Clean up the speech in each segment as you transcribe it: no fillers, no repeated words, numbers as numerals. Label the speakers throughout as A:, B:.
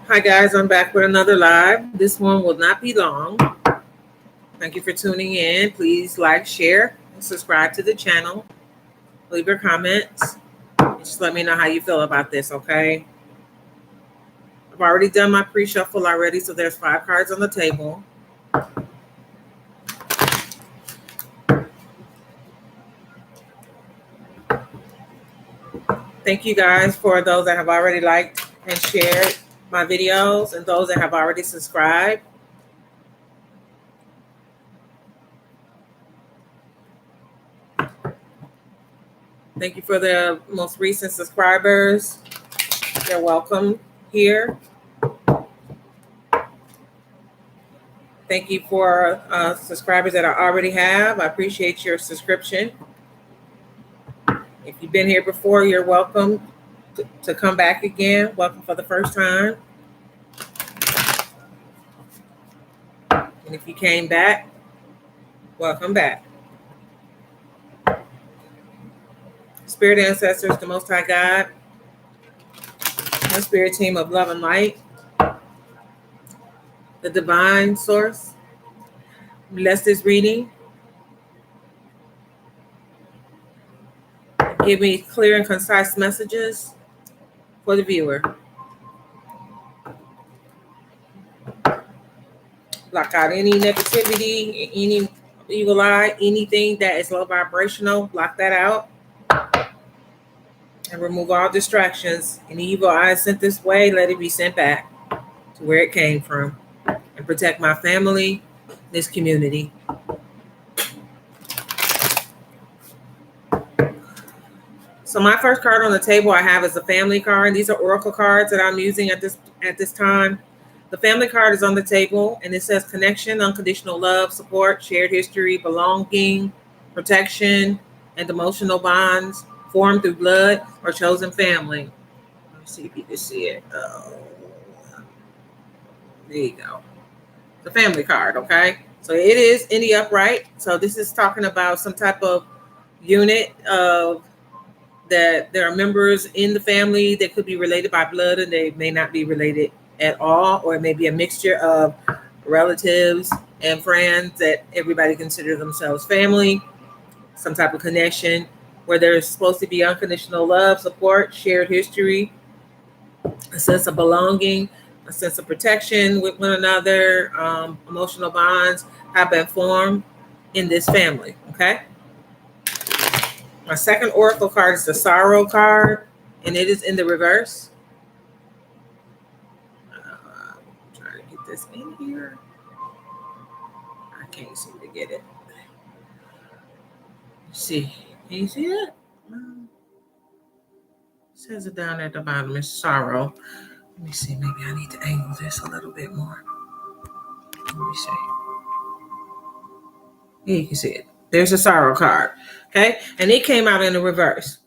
A: Hi guys, I'm back with another live. This one will not be long. Thank you for tuning in. Please like, share, and subscribe to the channel. Leave your comments. Just let me know how you feel about this, okay? I've already done my pre-shuffle already, so there's 5 cards on the table. Thank you guys for those that have already liked and shared my videos and those that have already subscribed. Thank you for the most recent subscribers. You're welcome here. Thank you for subscribers that I already have. I appreciate your subscription. If you've been here before, you're welcome to come back again. Welcome for the first time. And if you came back, welcome back. Spirit ancestors, the Most High God, my spirit team of love and light, the divine source, bless this reading. Give me clear and concise messages for the viewer. Block out any negativity, any evil eye, anything that is low vibrational, block that out. And remove all distractions. Any evil eye sent this way, let it be sent back to where it came from. And protect my family, this community. So my first card on the table I have is the family card. These are oracle cards that I'm using at this time. The family card is on the table and it says connection, unconditional love, support, shared history, belonging, protection, and emotional bonds formed through blood or chosen family. Let me see if you can see it. Oh, there you go. The family card, okay? So it is in the upright. So this is talking about some type of unit of that there are members in the family that could be related by blood and they may not be related at all, or it may be a mixture of relatives and friends that everybody considers themselves family, some type of connection where there's supposed to be unconditional love, support, shared history, a sense of belonging, a sense of protection with one another, emotional bonds have been formed in this family, okay? My second oracle card is the sorrow card, and it is in the reverse. I'm trying to get this in here. I can't seem to get it. Let's see. Can you see it? It says it down at the bottom. It's sorrow. Let me see. Maybe I need to angle this a little bit more. Let me see. Yeah, you can see it. There's a sorrow card. Okay? And it came out in the reverse.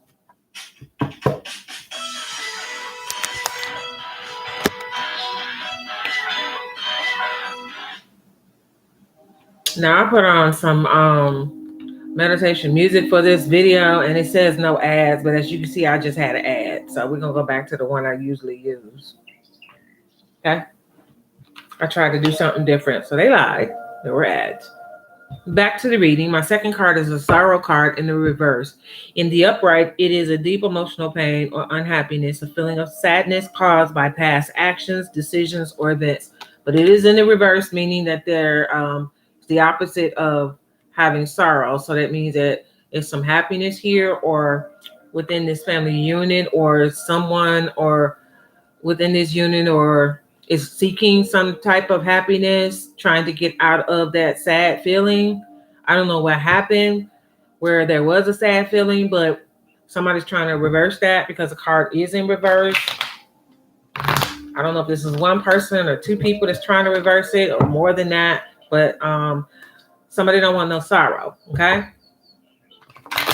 A: Now I put on some meditation music for this video and it says no ads, but as you can see, I just had an ad. So we're gonna go back to the one I usually use. Okay. I tried to do something different. So they lied. There were ads. Back to the reading. My second card is a sorrow card in the reverse. In the upright, it is a deep emotional pain or unhappiness, a feeling of sadness caused by past actions, decisions, or events. But it is in the reverse, meaning that they're the opposite of having sorrow. So that means that there's some happiness here or within this family unit or someone or within this unit or is seeking some type of happiness, trying to get out of that sad feeling. I don't know what happened where there was a sad feeling, but somebody's trying to reverse that because the card is in reverse. I don't know if this is one person or 2 people that's trying to reverse it or more than that, but somebody don't want no sorrow, okay?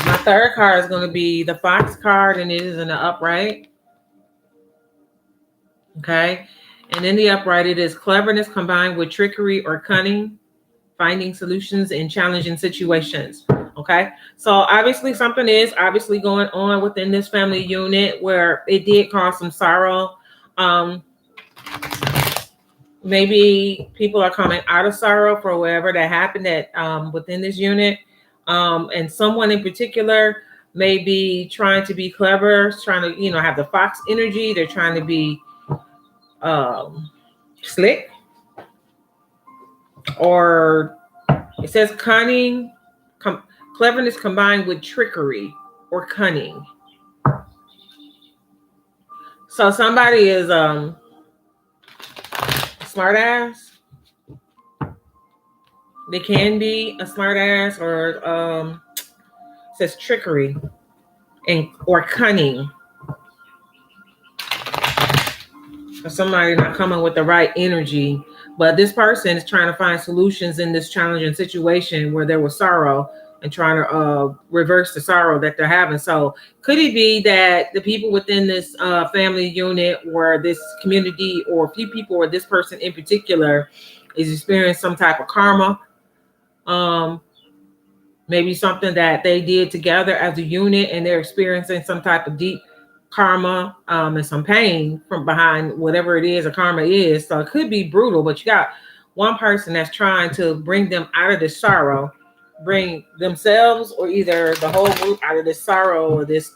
A: My third card is going to be the Fox card, and it is in the upright, okay? And in the upright, it is cleverness combined with trickery or cunning, finding solutions in challenging situations. Okay. So obviously something is obviously going on within this family unit where it did cause some sorrow. maybe people are coming out of sorrow for whatever that happened that within this unit. And someone in particular may be trying to be clever, trying to, have the fox energy. They're trying to be slick, or it says cunning, cleverness combined with trickery or cunning. So somebody is smart ass. They can be a smart ass, or says trickery or cunning. Or somebody not coming with the right energy. But this person is trying to find solutions in this challenging situation where there was sorrow, and trying to reverse the sorrow that they're having. So could it be that the people within this family unit or this community, or a few people, or this person in particular, is experiencing some type of karma? Maybe something that they did together as a unit, and they're experiencing some type of deep karma and some pain from behind whatever it is a karma is. So it could be brutal, but you got one person that's trying to bring them out of this sorrow, bring themselves or either the whole group out of this sorrow or this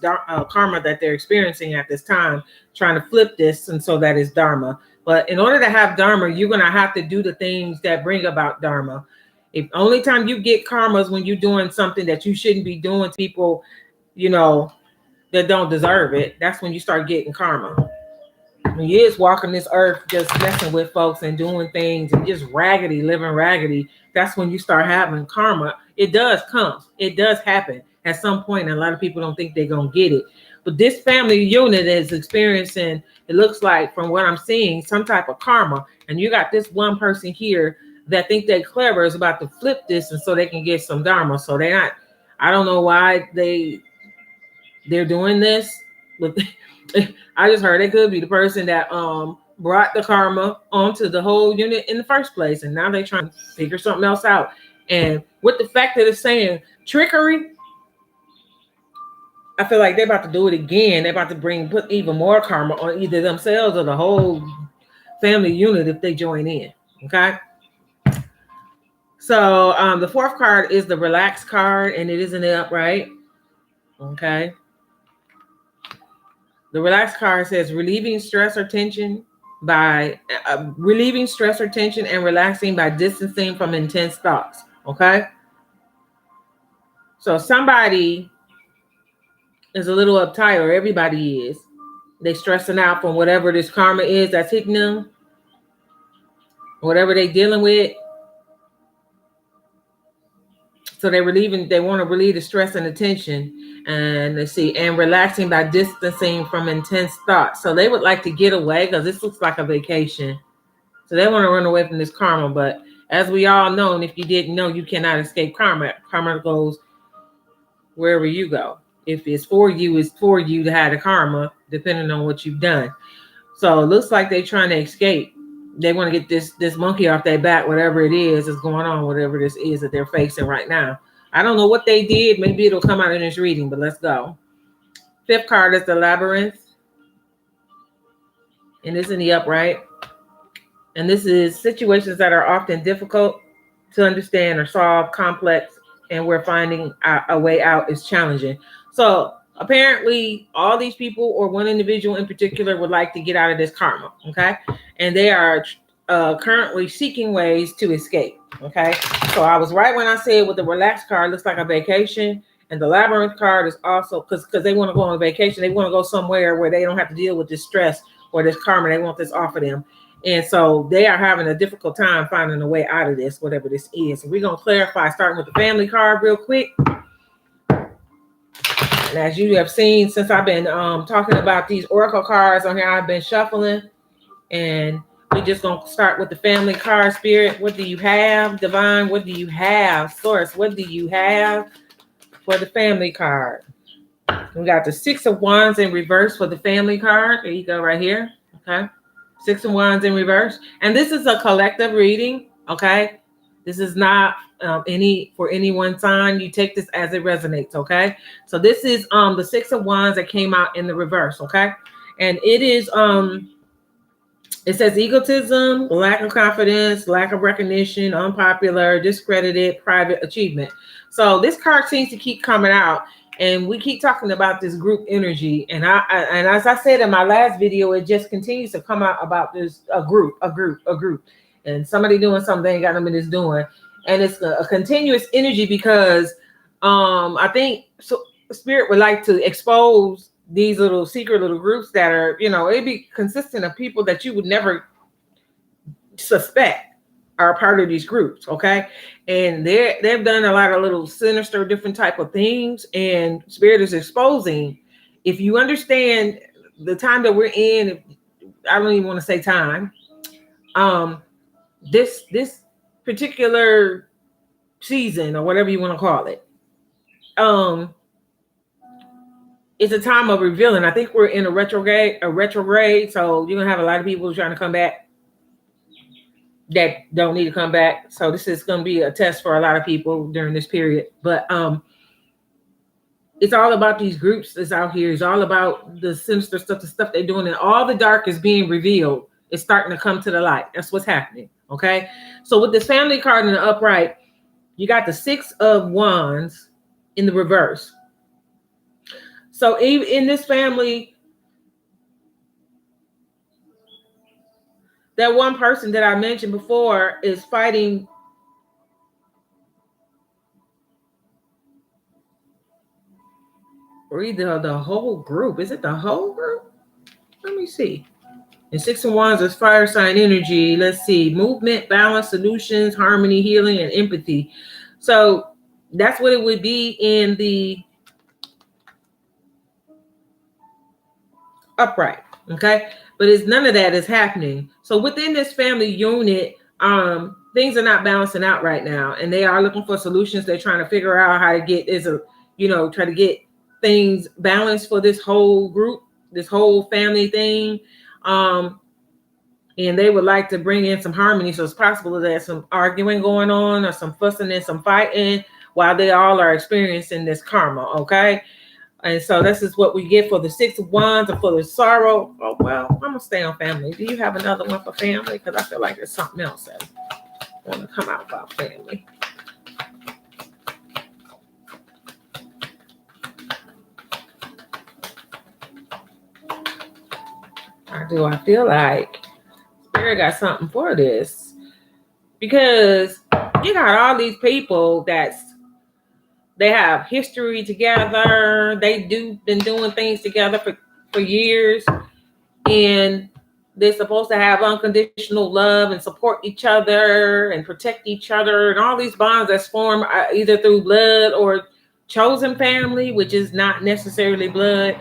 A: karma that they're experiencing at this time, trying to flip this and so that it's dharma. But in order to have dharma, you're going to have to do the things that bring about dharma. If only time you get karma is when you're doing something that you shouldn't be doing to people, that don't deserve it. That's when you start getting karma. When you is walking this earth just messing with folks and doing things and just living raggedy, that's when you start having karma. It does come. It does happen at some point, and a lot of people don't think they're going to get it. But this family unit is experiencing, it looks like from what I'm seeing, some type of karma. And you got this one person here that think they're clever is about to flip this, and so they can get some dharma. So they're not, I don't know why they're doing this, but I just heard it could be the person that brought the karma onto the whole unit in the first place, and now they're trying to figure something else out. And with the fact that it's saying trickery, I feel like they're about to do it again. They're about to put even more karma on either themselves or the whole family unit if they join in. Okay. So the fourth card is the relaxed card, and it is in the upright. Okay. The relaxed card says relieving stress or tension and relaxing by distancing from intense thoughts. Okay. So somebody is a little uptight, or everybody is. They stressing out from whatever this karma is that's hitting them, whatever they're dealing with. So they want to relieve the stress and the tension, and and relaxing by distancing from intense thoughts. So they would like to get away because this looks like a vacation. So they want to run away from this karma. But as we all know, and if you didn't know, you cannot escape karma. Karma goes wherever you go. If it's for you, it's for you to have the karma, depending on what you've done. So it looks like they're trying to escape. They want to get this monkey off their back, whatever it is going on, whatever this is that they're facing right now. I don't know what they did. Maybe it'll come out in this reading, but let's go. Fifth card is the labyrinth. And it's in the upright. And this is situations that are often difficult to understand or solve, complex, and where finding a way out is challenging. So apparently all these people, or one individual in particular, would like to get out of this karma. Okay. And they are currently seeking ways to escape. Okay. So I was right when I said with the relaxed card, looks like a vacation. And the labyrinth card is also because they want to go on vacation. They want to go somewhere where they don't have to deal with this stress or this karma. They want this off of them. And so they are having a difficult time finding a way out of this, whatever this is. So we're going to clarify, starting with the family card real quick. And as you have seen, since I've been talking about these oracle cards on here, I've been shuffling. And we're just going to start with the family card. Spirit, what do you have? Divine, what do you have? Source, what do you have for the family card? We got the Six of Wands in reverse for the family card. There you go, right here. Okay. Six of Wands in reverse. And this is a collective reading. Okay. This is not for any one sign. You take this as it resonates. Okay. So this is the Six of Wands that came out in the reverse. Okay. And it is It says egotism, lack of confidence, lack of recognition, unpopular, discredited, private achievement. So this card seems to keep coming out, and we keep talking about this group energy. And and as I said in my last video, it just continues to come out about this a group, and somebody doing something they ain't got no business doing, and it's a continuous energy because I think so. Spirit would like to expose these little secret little groups that are, it'd be consistent of people that you would never suspect are a part of these groups. Okay. And they've done a lot of little sinister, different type of things. And Spirit is exposing, if you understand the time that we're in, I don't even want to say time, this particular season or whatever you want to call it, it's a time of revealing. I think we're in a retrograde. So you're gonna have a lot of people trying to come back that don't need to come back. So this is gonna be a test for a lot of people during this period. But it's all about these groups that's out here. It's all about the sinister stuff, the stuff they're doing, and all the dark is being revealed. It's starting to come to the light. That's what's happening. Okay. So with this family card in the upright, you got the 6 of Wands in the reverse. So even in this family, that one person that I mentioned before is fighting or either the whole group. Is it the whole group? Let me see. And 6 of Wands is fire sign energy. Let's see. Movement, balance, solutions, harmony, healing, and empathy. So that's what it would be in the upright. Okay. But it's none of that is happening. So within this family unit, things are not balancing out right now. And they are looking for solutions. They're trying to figure out how to get try to get things balanced for this whole group, this whole family thing. And they would like to bring in some harmony. So it's possible that there's some arguing going on or some fussing and some fighting while they all are experiencing this karma. Okay. And so this is what we get for the 6 of Wands or for the sorrow. Oh, well, I'm going to stay on family. Do you have another one for family? Because I feel like there's something else that want to come out about family. I feel like Spirit got something for this, because you got all these people they have history together. They been doing things together for years, and they're supposed to have unconditional love and support each other and protect each other, and all these bonds that's formed either through blood or chosen family, which is not necessarily blood.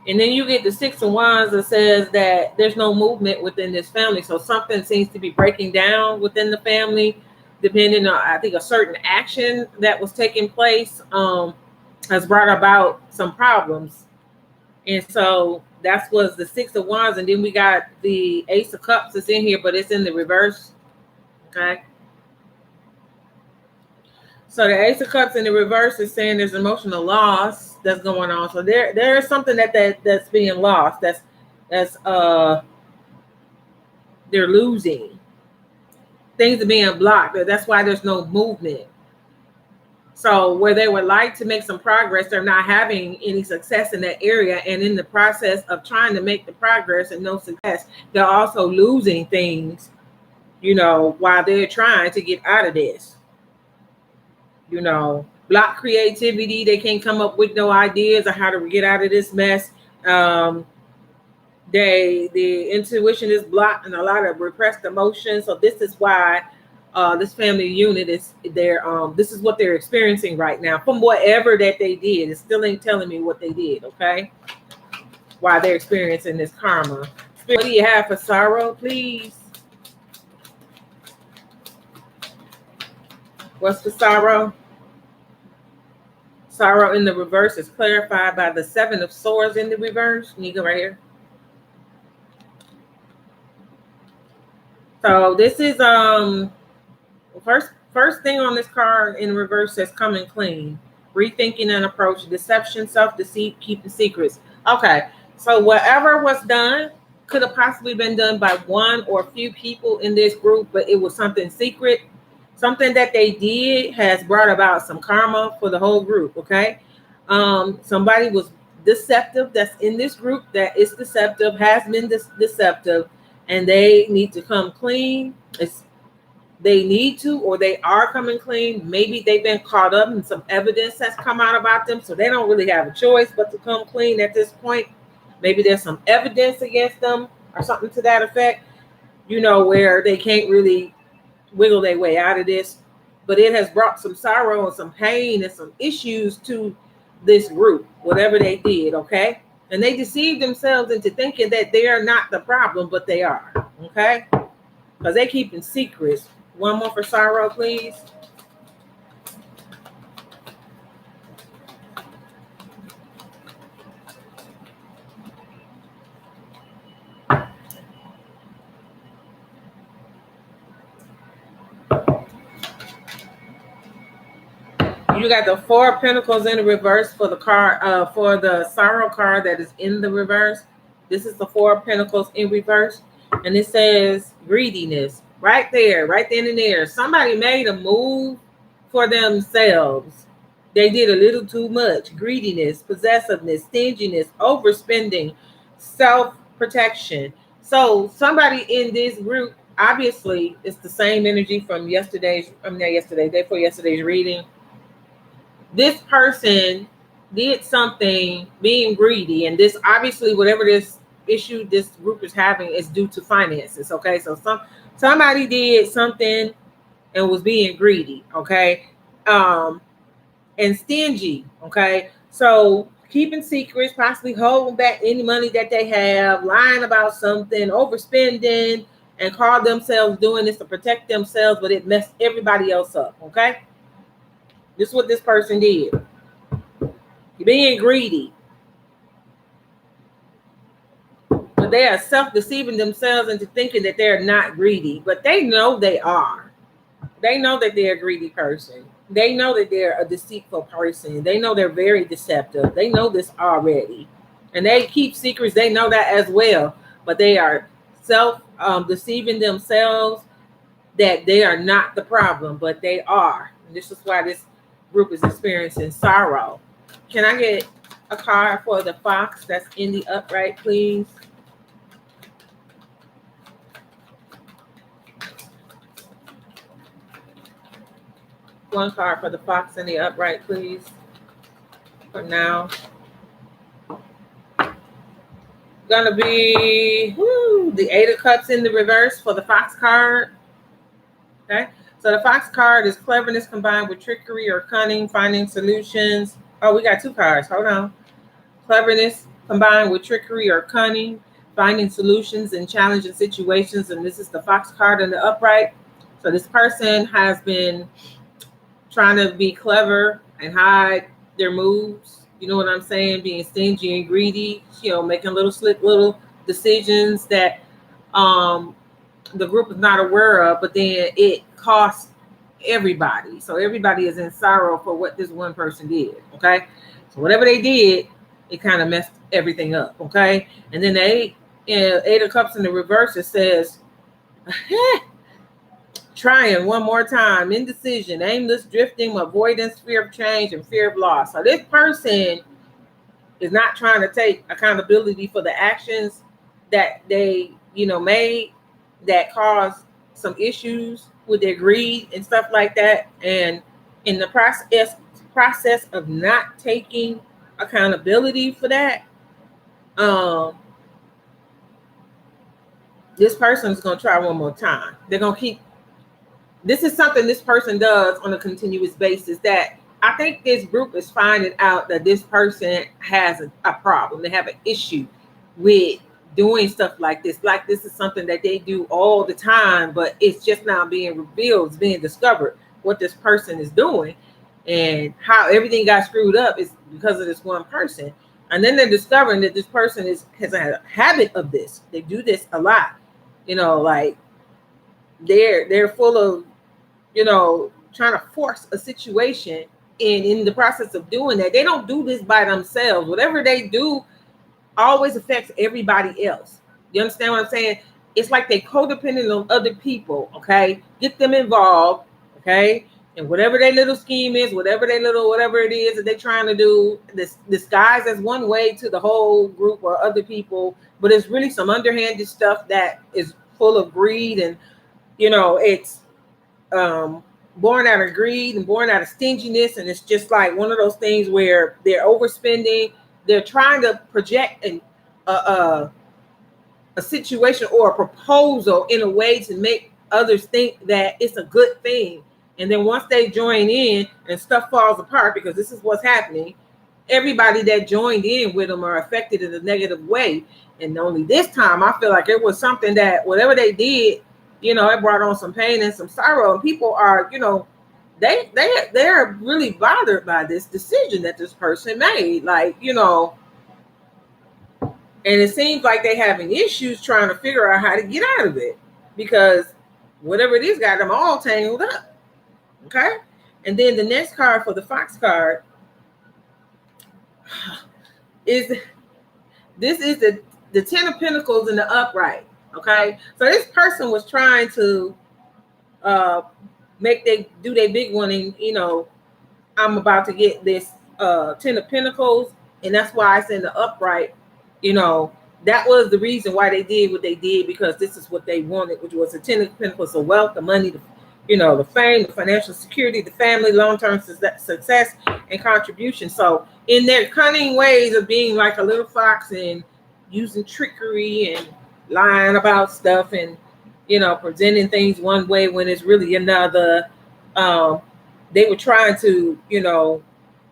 A: And then you get the 6 of Wands that says that there's no movement within this family. So something seems to be breaking down within the family, depending on, I think, a certain action that was taking place has brought about some problems. And so that was the 6 of Wands. And then we got the Ace of Cups that's in here, but it's in the reverse. Okay. So the Ace of Cups in the reverse is saying there's emotional loss that's going on. So there is something that's being lost. That's they're losing. Things are being blocked. That's why there's no movement. So where they would like to make some progress, they're not having any success in that area. And in the process of trying to make the progress and no success, they're also losing things, while they're trying to get out of this. Block creativity. They can't come up with no ideas of how to get out of this mess. The intuition is blocked and a lot of repressed emotions. So this is why this family unit is there. This is what they're experiencing right now from whatever that they did. It still ain't telling me what they did. Okay. Why they're experiencing this karma. What do you have for sorrow, please? What's for sorrow? Sorrow in the reverse is clarified by the 7 of Swords in the reverse. You go right here. So this is first thing on this card in reverse says coming clean, rethinking an approach, deception, self-deceit, keeping secrets. Okay, so whatever was done could have possibly been done by one or a few people in this group, but it was something secret. Something that they did has brought about some karma for the whole group, okay? Somebody was deceptive that's in this group that is deceptive, has been deceptive, and they need to come clean. They need to, or they are coming clean. Maybe they've been caught up in some evidence that's come out about them, so they don't really have a choice but to come clean at this point. Maybe there's some evidence against them or something to that effect, where they can't really wiggle their way out of this. But it has brought some sorrow and some pain and some issues to this group, whatever they did, okay? And they deceived themselves into thinking that they are not the problem, but they are, okay? Because they keeping secrets. One more for sorrow, please. You got the Four of Pentacles in the reverse for the card, for the sorrow card that is in the reverse. This is the Four of Pentacles in reverse. And it says greediness. Right there, right then and there. Somebody made a move for themselves. They did a little too much. Greediness, possessiveness, stinginess, overspending, self-protection. So somebody in this group, obviously, it's the same energy from day before yesterday's reading. This person did something being greedy, and this obviously, whatever this issue this group is having is due to finances, okay? So somebody did something and was being greedy, okay? And stingy, okay? So keeping secrets, possibly holding back any money that they have, lying about something, overspending, and call themselves doing this to protect themselves, but it messed everybody else up, okay? This is what this person did. Being greedy. But they are self-deceiving themselves into thinking that they're not greedy, but they know they are. They know that they're a greedy person. They know that they're a deceitful person. They know they're very deceptive. They know this already. And they keep secrets. They know that as well. But they are self-deceiving themselves that they are not the problem, but they are. And this is why this group is experiencing sorrow. Can I get a card for the fox that's in the upright, please? One card for the fox in the upright, please. For now. Gonna be the Eight of Cups in the reverse for the fox card. Okay. So the fox card is cleverness combined with trickery or cunning, finding solutions. Oh, we got two cards. Hold on. Cleverness combined with trickery or cunning, finding solutions in challenging situations. And this is the fox card in the upright. So this person has been trying to be clever and hide their moves. You know what I'm saying? Being stingy and greedy, making little decisions that the group is not aware of, but then it costs everybody. So everybody is in sorrow for what this one person did, okay? So whatever they did, it kind of messed everything up, okay? And then the Eight of Cups in the reverse, it says, trying one more time, indecision, aimless drifting, avoidance, fear of change, and fear of loss. So this person is not trying to take accountability for the actions that they, made that caused some issues with their greed and stuff like that. And in the process of not taking accountability for that, this person is going to try one more time. They're going to keep. This is something this person does on a continuous basis that I think this group is finding out that this person has a problem. They have an issue with doing stuff like this. Like this is something that they do all the time, but it's just now being revealed, it's being discovered what this person is doing and how everything got screwed up is because of this one person. And then they're discovering that this person has a habit of this. They do this a lot, like they're full of, trying to force a situation. And in the process of doing that, they don't do this by themselves. Whatever they do always affects everybody else. You understand what I'm saying? It's like they codependent on other people, okay? Get them involved, okay? And whatever their little scheme is, whatever it is that they're trying to do, this disguise as one way to the whole group or other people, but it's really some underhanded stuff that is full of greed, and it's born out of greed and born out of stinginess, and it's just like one of those things where they're overspending. They're trying to project a situation or a proposal in a way to make others think that it's a good thing. And then once they join in and stuff falls apart, because this is what's happening, everybody that joined in with them are affected in a negative way. And only this time, I feel like it was something that whatever they did, it brought on some pain and some sorrow. And people are, they're really bothered by this decision that this person made. Like, and it seems like they're having issues trying to figure out how to get out of it, because whatever it is got them all tangled up. Okay. And then the next card for the Fox card is the 10 of Pentacles in the upright. Okay. So this person was trying to do their big one, and I'm about to get this 10 of Pentacles, and that's why it's in the upright. That was the reason why they did what they did, because this is what they wanted, which was the 10 of Pentacles, the wealth, the money, the fame, the financial security, the family, long-term success, and contribution. So in their cunning ways of being like a little fox and using trickery and lying about stuff and, presenting things one way when it's really another, they were trying to,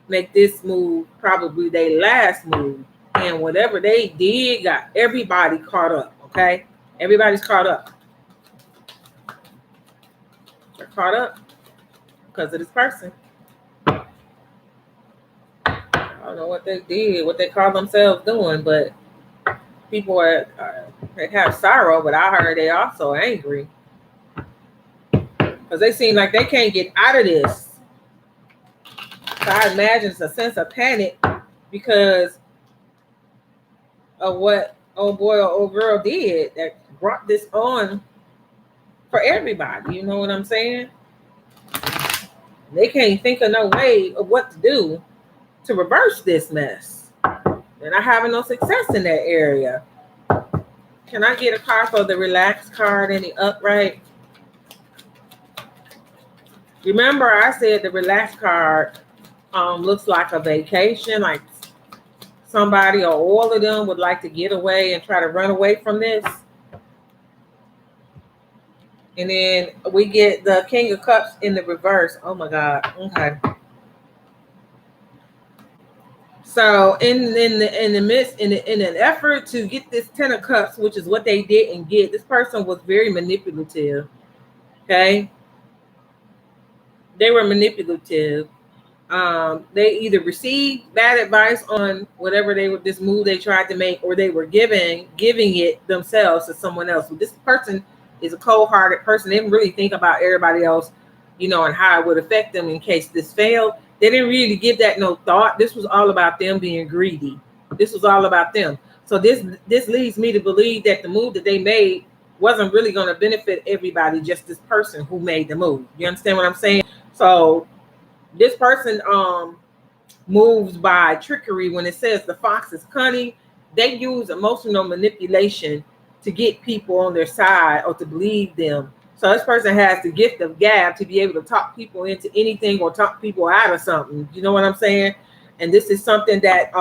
A: make this move probably their last move. And whatever they did got everybody caught up, okay? Everybody's caught up. They're caught up because of this person. I don't know what they did, what they call themselves doing, but people they have sorrow, but I heard they also angry because they seem like they can't get out of this. So I imagine it's a sense of panic because of what old boy or old girl did that brought this on for everybody. You know what I'm saying? They can't think of no way of what to do to reverse this mess. They're not having no success in that area. Can I get a card for the relaxed card in the upright? Remember, I said the relaxed card looks like a vacation, like somebody or all of them would like to get away and try to run away from this. And then we get the King of Cups in the reverse. Oh my God. Okay. So in an effort to get this 10 of Cups, which is what they didn't get, this person was very manipulative. Okay. They were manipulative. They either received bad advice on whatever this move they tried to make, or they were giving it themselves to someone else. So this person is a cold-hearted person. They didn't really think about everybody else, and how it would affect them in case this failed. They didn't really give that no thought. This was all about them being greedy. This was all about them. So this leads me to believe that the move that they made wasn't really going to benefit everybody, just this person who made the move. You understand what I'm saying? So this person moves by trickery. When it says the fox is cunning, they use emotional manipulation to get people on their side or to believe them. So this person has the gift of gab to be able to talk people into anything or talk people out of something. You know what I'm saying? And this is something that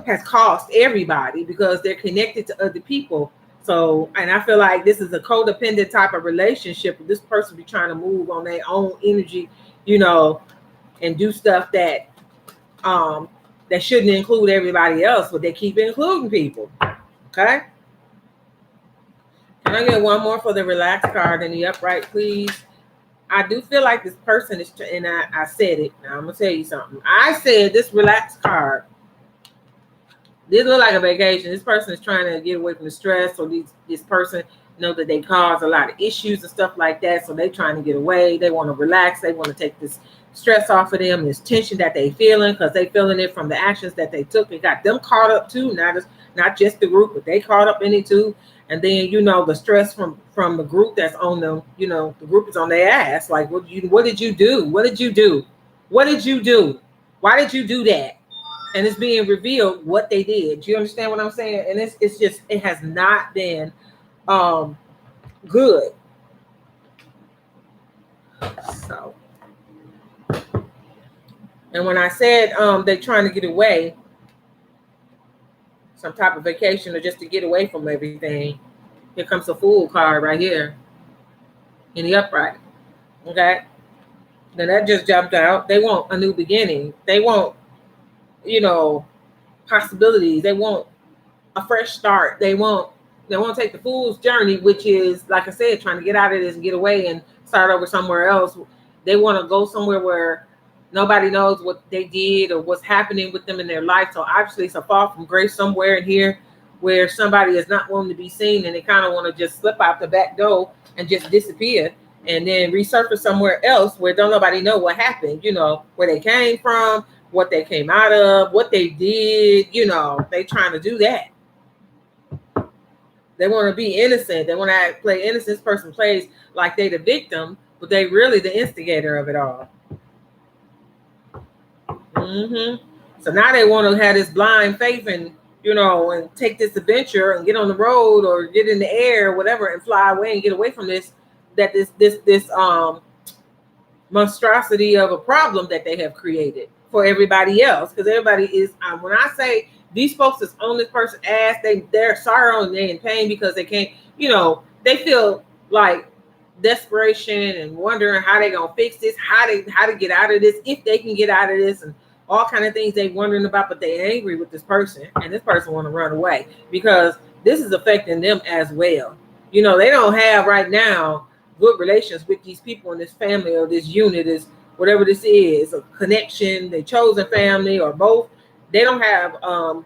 A: has cost everybody because they're connected to other people. So, and I feel like this is a codependent type of relationship. This person be trying to move on their own energy, and do stuff that that shouldn't include everybody else, but they keep including people. Okay. Can I get one more for the relaxed card in the upright, please? I do feel like this person is, and I said it. Now I'm gonna tell you something. I said this relaxed card. This look like a vacation. This person is trying to get away from the stress, or this person know that they cause a lot of issues and stuff like that. So they're trying to get away. They want to relax. They want to take this stress off of them, this tension that they feeling, because they feeling it from the actions that they took. It got them caught up too, not just the group, but they caught up in it too. And then, you know, the stress from the group that's on them, you know, the group is on their ass. Like, what did you do? What did you do? What did you do? Why did you do that? And it's being revealed what they did. Do you understand what I'm saying? And it's just, it has not been good. So, and when I said they're trying to get away, some type of vacation or just to get away from everything, here comes the Fool card right here in the upright. Okay, then that just jumped out. They want a new beginning. They want, you know, possibilities. They want a fresh start. They want to take the Fool's journey, which is, like I said, trying to get out of this and get away and start over somewhere else. They want to go somewhere where nobody knows what they did or what's happening with them in their life. So obviously it's a fall from grace somewhere in here where somebody is not willing to be seen, and they kind of want to just slip out the back door and just disappear and then resurface somewhere else where don't nobody know what happened, you know, where they came from, what they came out of, what they did. You know, they trying to do that. They want to be innocent. They want to play innocent. This person plays like they the victim, but they really the instigator of it all. So now they want to have this blind faith and, you know, and take this adventure and get on the road or get in the air or whatever and fly away and get away from this monstrosity of a problem that they have created for everybody else. Because everybody is, when I say these folks that's on this person's ass, they're sorrow and they're in pain because they can't, you know, they feel like desperation and wondering how they gonna fix this, how to get out of this, if they can get out of this, and all kind of things they wondering about. But they angry with this person, and this person want to run away because this is affecting them as well. You know, they don't have right now good relations with these people in this family or this unit, is whatever this is, a connection, they chosen family or both. They don't have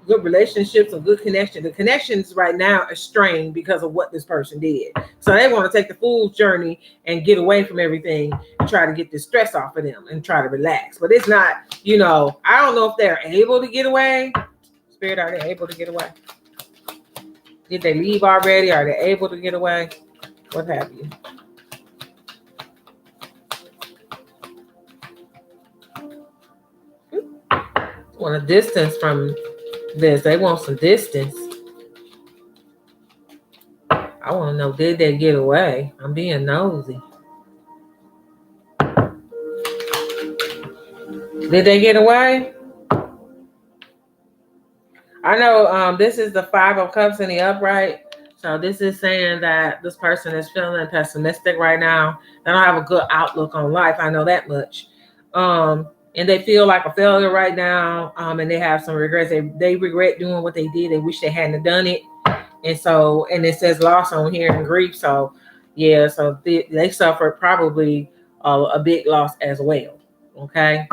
A: good relationships or good connection. The connections right now are strained because of what this person did. So they want to take the Fool's journey and get away from everything and try to get the stress off of them and try to relax. But it's not, you know, I don't know if they're able to get away. Spirit, are they able to get away? Did they leave already? Are they able to get away? What have you? Want a distance from this. They want some distance. I want to know, did they get away? I'm being nosy. Did they get away? I know this is the Five of Cups in the upright. So this is saying that this person is feeling pessimistic right now. They don't have a good outlook on life. I know that much. And they feel like a failure right now. And they have some regrets. They regret doing what they did. They wish they hadn't done it. And so, and it says loss on here and grief. So yeah, so they suffered probably a big loss as well. Okay.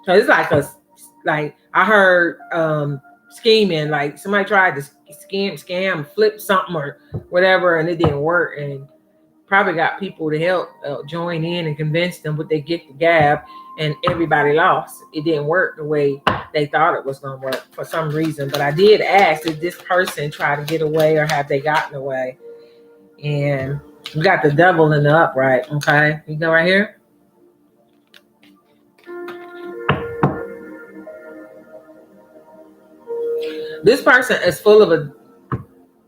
A: So it's like I heard scheming, like somebody tried to scam, flip something or whatever, and it didn't work, and probably got people to help join in and convince them, but they get the gab, and everybody lost. It didn't work the way they thought it was going to work for some reason. But I did ask, did this person try to get away or have they gotten away? And we got the Devil in the upright. Okay, you go right here. This person is full of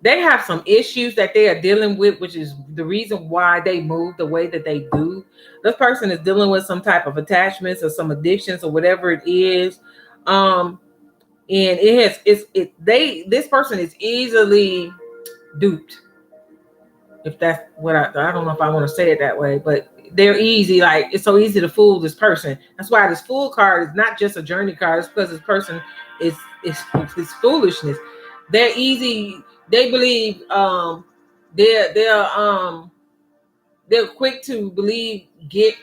A: they have some issues that they are dealing with, which is the reason why they move the way that they do. This person is dealing with some type of attachments or some addictions or whatever it is. And this person is easily duped. If that's what I don't know if I want to say it that way, but they're easy. Like, it's so easy to fool this person. That's why this Fool card is not just a journey card. It's because this person is foolishness. They're easy. They believe they're quick to believe get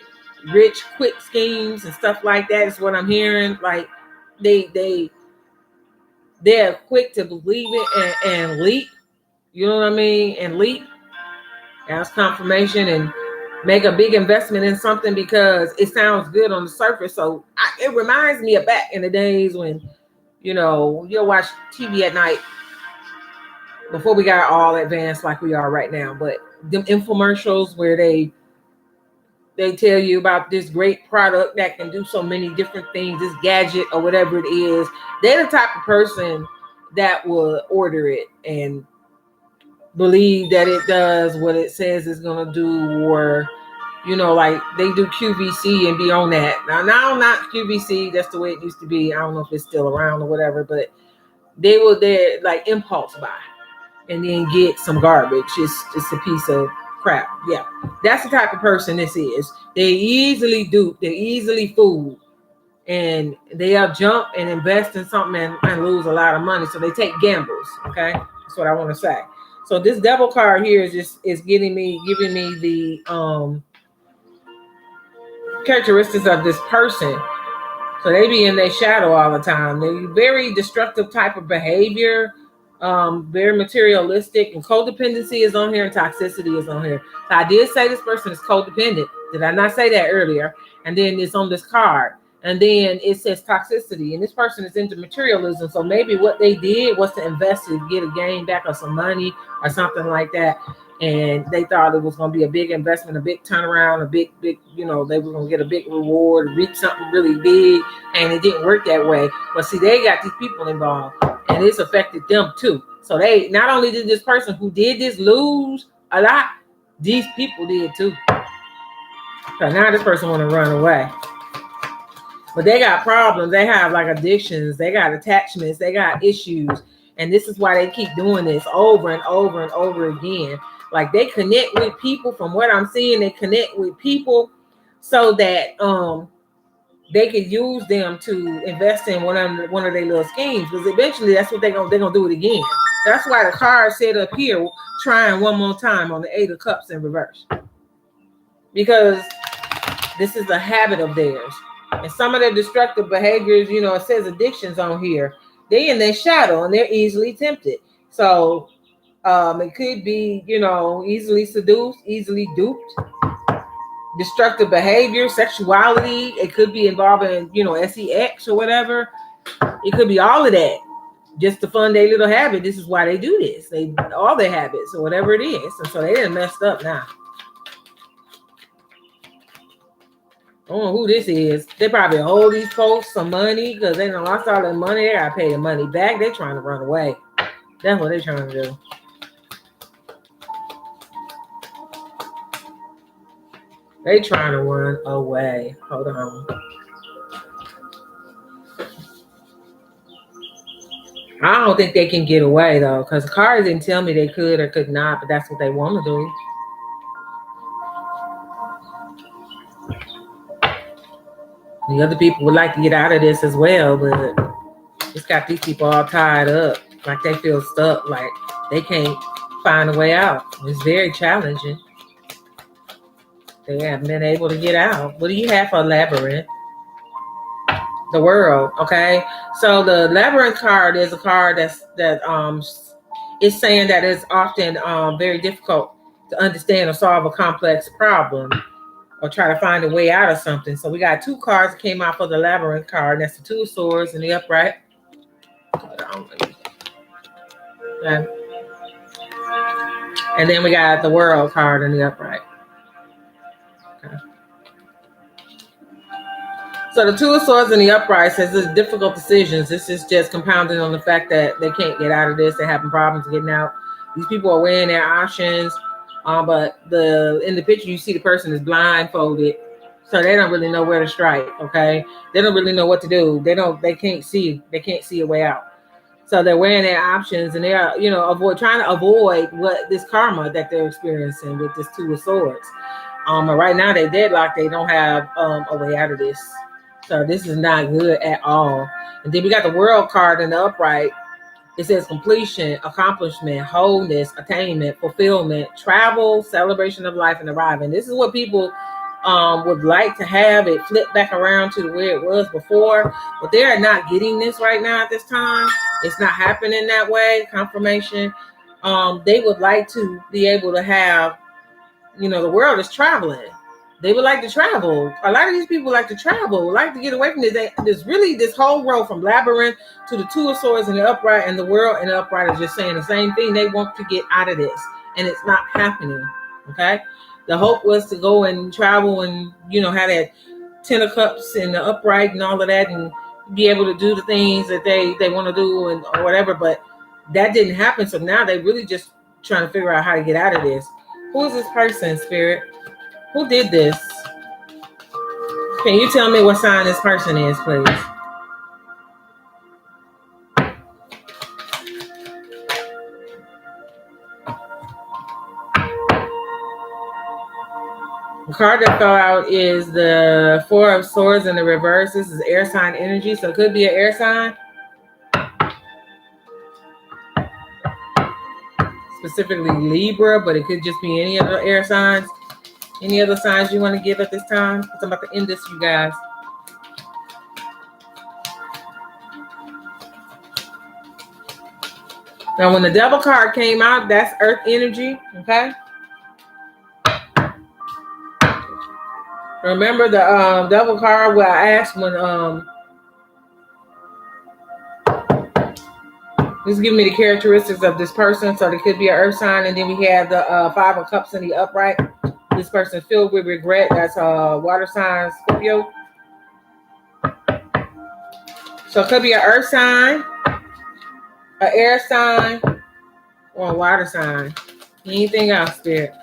A: rich quick schemes and stuff like that is what I'm hearing. Like they're quick to believe it and leap. You know what I mean? And leap. That's confirmation. And make a big investment in something because it sounds good on the surface. So it reminds me of back in the days when, you'll watch TV at night before we got all advanced like we are right now. But them infomercials where they tell you about this great product that can do so many different things, this gadget or whatever it is, they're the type of person that will order it and believe that it does what it says it's going to do, or like they do QVC and be on that. Now not QVC, that's the way it used to be. I don't know if it's still around or whatever, but they're like impulse buy and then get some garbage. It's a piece of crap. Yeah, that's the type of person this is. They easily dupe, they're easily fooled, and they'll jump and invest in something and lose a lot of money. So they take gambles. Okay, that's what I want to say. So this devil card here is giving me the characteristics of this person. So they be in their shadow all the time. They're very destructive type of behavior, very materialistic, and codependency is on here and toxicity is on here. So I did say this person is codependent. Did I not say that earlier? And then it's on this card. And then it says toxicity. And this person is into materialism. So maybe what they did was to invest to get a gain back or some money or something like that. And they thought it was going to be a big investment, a big turnaround, a big, they were going to get a big reward, reach something really big. And it didn't work that way. But see, they got these people involved and it's affected them too. So they, not only did this person who did this lose a lot, these people did too. So now this person want to run away. But they got problems. They have like addictions. They got attachments. They got issues. And this is why they keep doing this over and over and over again. Like they connect with people. From what I'm seeing, they connect with people so that they can use them to invest in one of their little schemes. Because eventually that's what they're gonna do it again. That's why the card said up here, trying one more time on the 8 of Cups in reverse. Because this is a habit of theirs. And some of their destructive behaviors, it says addictions on here. They in their shadow and they're easily tempted. So it could be, easily seduced, easily duped, destructive behavior, sexuality. It could be involving, sex or whatever. It could be all of that just to fund their little habit. This is why they do this. All their habits or whatever it is. And so they done messed up now. I don't know who this is. They probably owe these folks some money because they done lost all their money. They gotta pay the money back. They're trying to run away. That's what they're trying to do. They trying to run away. Hold on. I don't think they can get away though, because the cards didn't tell me they could or could not, but that's what they want to do. The other people would like to get out of this as well, but it's got these people all tied up. Like they feel stuck, like they can't find a way out. It's very challenging. They haven't been able to get out. What do you have for labyrinth? The World, okay? So the labyrinth card is a card that is saying that it's often very difficult to understand or solve a complex problem, or try to find a way out of something. So we got 2 cards that came out for the labyrinth card. And that's the 2 of Swords in the upright. Okay. And then we got the World card in the upright. Okay. So the 2 of Swords in the upright says it's difficult decisions. This is just compounding on the fact that they can't get out of this. They're having problems getting out. These people are weighing their options. But in the picture, you see the person is blindfolded, so they don't really know where to strike. Okay, they don't really know what to do. They can't see a way out. So they're weighing their options, and they are, trying to avoid what this karma that they're experiencing with this 2 of Swords. But right now they're deadlocked. They don't have a way out of this. So this is not good at all. And then we got the World card in the upright. It says completion, accomplishment, wholeness, attainment, fulfillment, travel, celebration of life, and arriving. This is what people would like to have it flip back around to the way it was before, but they are not getting this right now at this time. It's not happening that way. Confirmation. They would like to be able to have the world is traveling. They would like to travel. A lot of these people like to travel, like to get away from this. There's really this whole road from Labyrinth to the Two of Swords and the Upright, and the World and the Upright are just saying the same thing. They want to get out of this, and it's not happening. Okay, the hope was to go and travel and have that Ten of Cups and the Upright and all of that, and be able to do the things that they want to do and or whatever. But that didn't happen. So now they really just trying to figure out how to get out of this. Who is this person, Spirit? Who did this? Can you tell me what sign this person is, please? The card that fell out is the Four of Swords in the reverse. This is air sign energy, so it could be an air sign. Specifically Libra, but it could just be any other air signs. Any other signs you want to give at this time? Because I'm about to end this, you guys. Now, when the Devil card came out, that's Earth energy, okay? Remember the Devil card where I asked when this is giving me the characteristics of this person, so there could be an Earth sign, and then we have the Five of Cups in the Upright. This person filled with regret. That's water sign, Scorpio. So it could be an Earth sign, an air sign, or a water sign. Anything else, Spirit?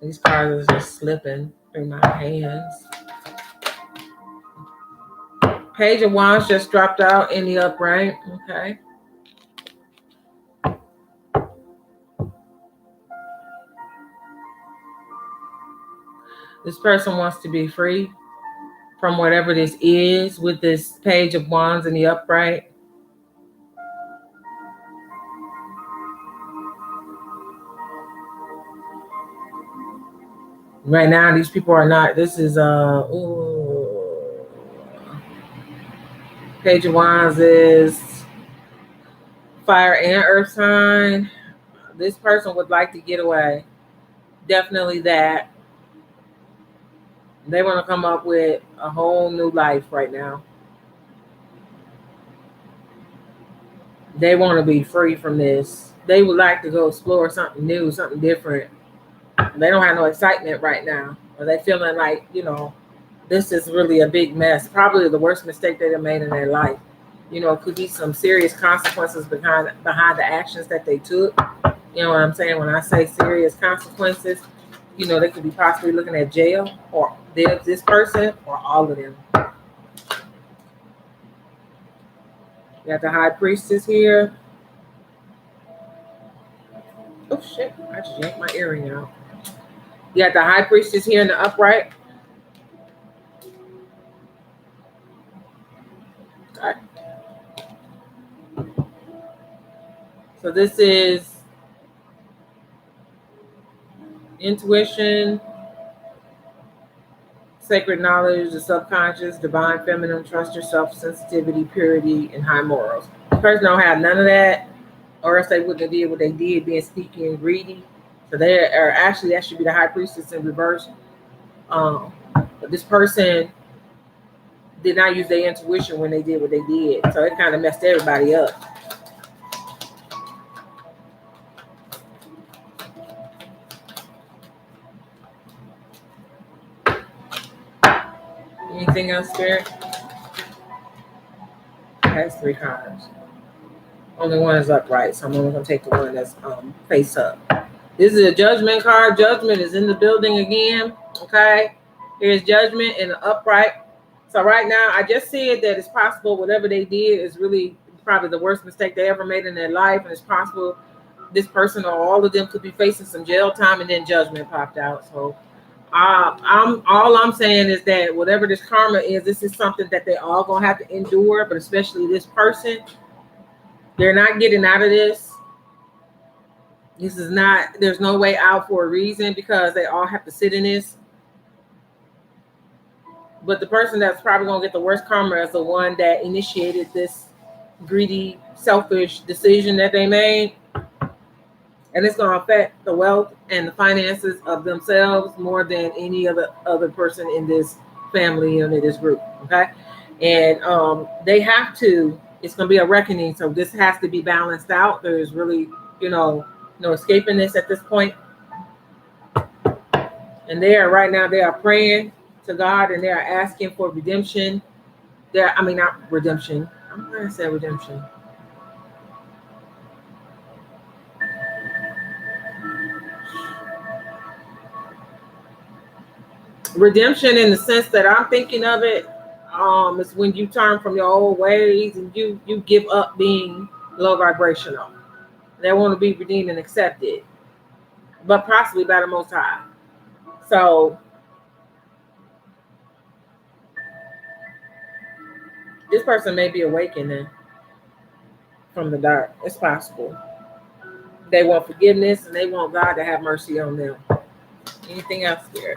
A: These cards are just slipping through my hands. Page of Wands just dropped out in the upright. Okay. This person wants to be free from whatever this is with this Page of Wands in the upright. Right now, these people are not. This is Page of Wands is fire and earth sign. This person would like to get away. Definitely that. They want to come up with a whole new life right now. They want to be free from this. They would like to go explore something new, something different. They don't have no excitement right now. Or they feeling like, this is really a big mess. Probably the worst mistake they have made in their life. It could be some serious consequences behind the actions that they took. You know what I'm saying? When I say serious consequences, they could be possibly looking at jail, or this person, or all of them. You got the High Priestess here. Oh, shit. I just yanked my earring out. You got the High Priestess here in the upright. Okay. So this is intuition, sacred knowledge, the subconscious, divine feminine, trust yourself, sensitivity, purity, and high morals. The person don't have none of that, or else they wouldn't have did what they did, being sneaky and greedy. So they are actually, that should be the High Priestess in reverse. But this person did not use their intuition when they did what they did. So it kind of messed everybody up. Anything else, Spirit? Has 3 cards. Only one is upright, so I'm only going to take the one that's face up. This is a Judgment card. Judgment is in the building again. Okay. Here's Judgment in the upright. So right now, I just said that it's possible whatever they did is really probably the worst mistake they ever made in their life. And it's possible this person or all of them could be facing some jail time, and then Judgment popped out. So I'm saying is that whatever this karma is, this is something that they all gonna have to endure, but especially this person, they're not getting out of this. This is not, there's no way out for a reason, because they all have to sit in this. But the person that's probably gonna get the worst karma is the one that initiated this greedy, selfish decision that they made. And it's going to affect the wealth and the finances of themselves more than any other person in this family unit, this group. Okay. And they have to, it's going to be a reckoning. So this has to be balanced out. There's really, no escaping this at this point. And they are praying to God, and they are asking for redemption. Not redemption. I'm going to say redemption. Redemption in the sense that I'm thinking of it, is when you turn from your old ways and you give up being low vibrational. They want to be redeemed and accepted, but possibly by the Most High. So this person may be awakening from the dark. It's possible. They want forgiveness and they want God to have mercy on them. Anything else here?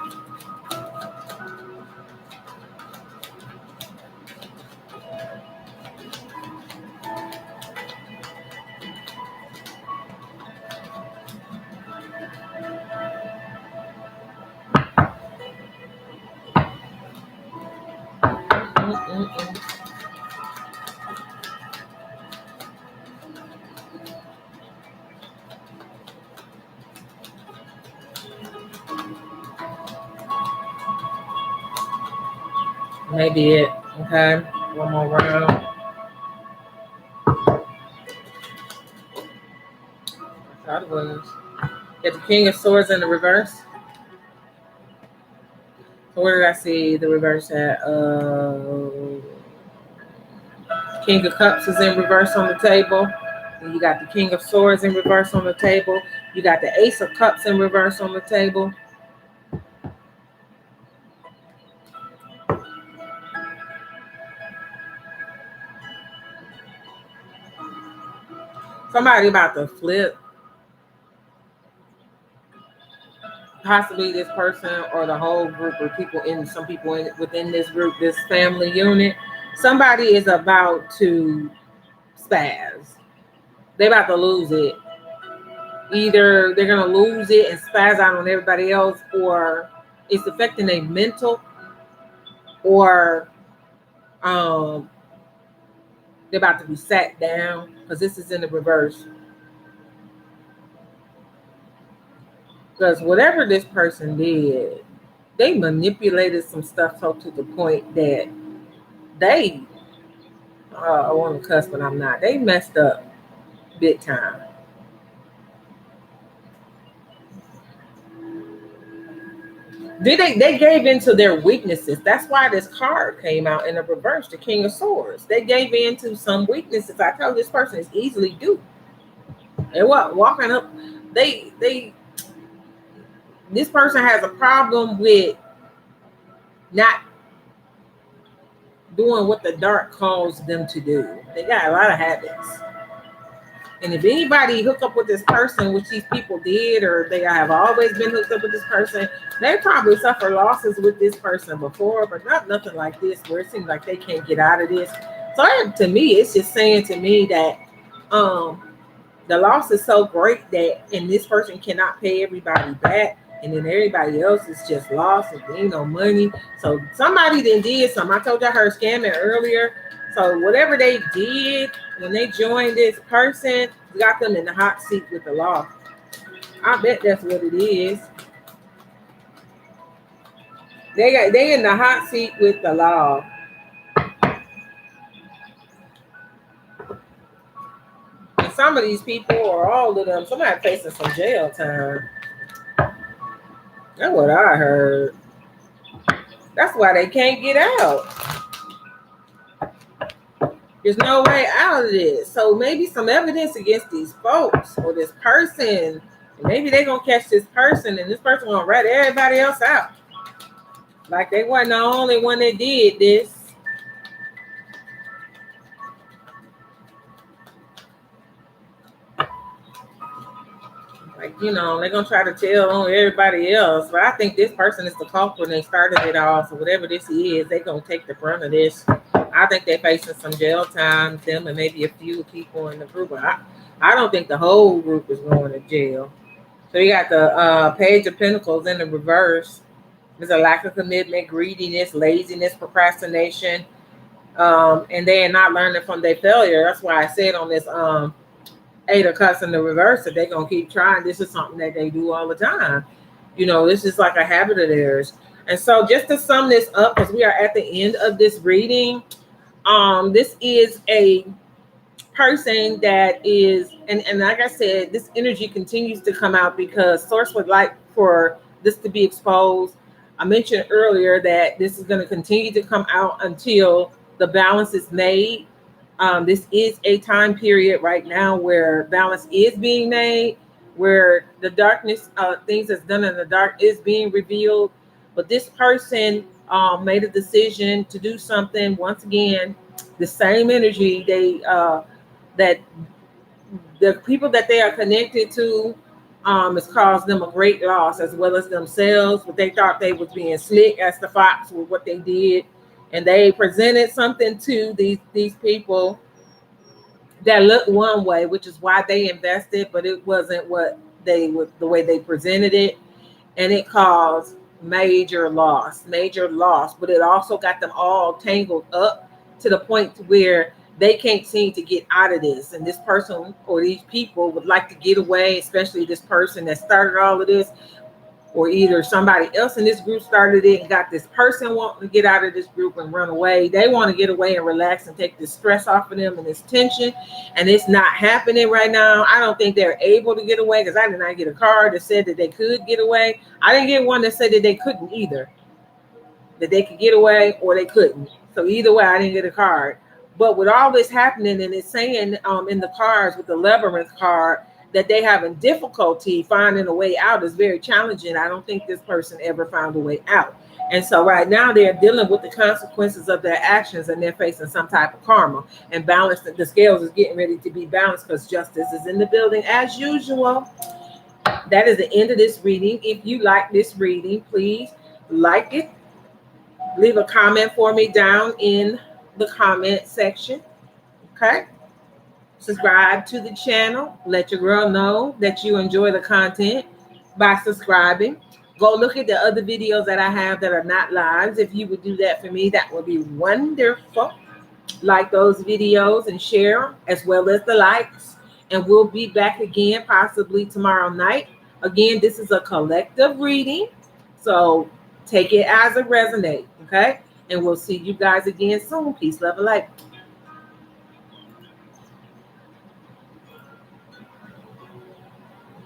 A: Maybe it. Okay. One more round. I thought it was. Get the King of Swords in the reverse. So where did I see the reverse at? King of Cups is in reverse on the table. And you got the King of Swords in reverse on the table. You got the Ace of Cups in reverse on the table. Somebody about to flip. Possibly this person or the whole group, or some people within this group, this family unit. Somebody is about to spaz. They're about to lose it. Either they're going to lose it and spaz out on everybody else, or it's affecting their mental, or they're about to be sat down, because this is in the reverse. Because whatever this person did, they manipulated some stuff to the point that they, I want to cuss, but I'm not. They messed up big time. They gave into their weaknesses. That's why this card came out in the reverse, the King of Swords. They gave into some weaknesses. I told this person is easily duped. And what walking up, this person has a problem with not doing what the dark calls them to do. They got a lot of habits. And if anybody hook up with this person, which these people did, or they have always been hooked up with this person, they probably suffered losses with this person before, but nothing like this, where it seems like they can't get out of this. So to me, it's just saying to me that the loss is so great that, and this person cannot pay everybody back, and then everybody else is just lost and ain't no money. So somebody then did something. I told you I heard scamming earlier. So whatever they did when they joined this person, got them in the hot seat with the law. I bet that's what it is. They in the hot seat with the law. And some of these people, or all of them, somebody facing some jail time. That's what I heard. That's why they can't get out. There's no way out of this. So maybe some evidence against these folks or this person. Maybe they're going to catch this person, and this person going to rat everybody else out. Like they weren't the only one that did this. Like, they're going to try to tell on everybody else. But I think this person is the culprit and they started it all. So whatever this is, they're going to take the brunt of this. I I think they're facing some jail time, them and maybe a few people in the group. I don't think the whole group is going to jail. So you got the Page of Pentacles in the reverse. There's a lack of commitment, greediness, laziness, procrastination, and they are not learning from their failure. That's why I said on this Eight of Cups in the reverse that they're going to keep trying. This is something that they do all the time. You know, this is like a habit of theirs. And so just to sum this up, because we are at the end of this reading, this is a person that is, and like I said, this energy continues to come out because Source would like for this to be exposed. I mentioned earlier that this is going to continue to come out until the balance is made. This is a time period right now where balance is being made, where the darkness, things that's done in the dark is being revealed. But this person made a decision to do something. Once again, the same energy that the people that they are connected to has caused them a great loss, as well as themselves. But they thought they was being slick as the fox with what they did, and they presented something to these people that looked one way, which is why they invested, but it wasn't what they would, the way they presented it, and it caused major loss. But it also got them all tangled up to the point where they can't seem to get out of this. And this person or these people would like to get away, especially this person that started all of this, or either somebody else in this group started it and got this person wanting to get out of this group and run away. They want to get away and relax and take this stress off of them and this tension. And it's not happening right now. I don't think they're able to get away, because I did not get a card that said that they could get away. I didn't get one that said that they couldn't either, that they could get away or they couldn't. So either way, I didn't get a card. But with all this happening, and it's saying in the cards with the Labyrinth card that they having difficulty finding a way out is very challenging. I don't think this person ever found a way out. And so right now they're dealing with the consequences of their actions, and they're facing some type of karma. And balance, the scales is getting ready to be balanced because justice is in the building as usual. That is the end of this reading. If you like this reading, please like it. Leave a comment for me down in the comment section. Okay. Subscribe to the channel. Let your girl know that you enjoy the content by subscribing. Go look at the other videos that I have that are not lives. If you would do that for me, that would be wonderful. Like those videos and share them, as well as the likes. And we'll be back again possibly tomorrow night. Again, this is a collective reading, so take it as it resonates. Okay, and we'll see you guys again soon. Peace, love, and light.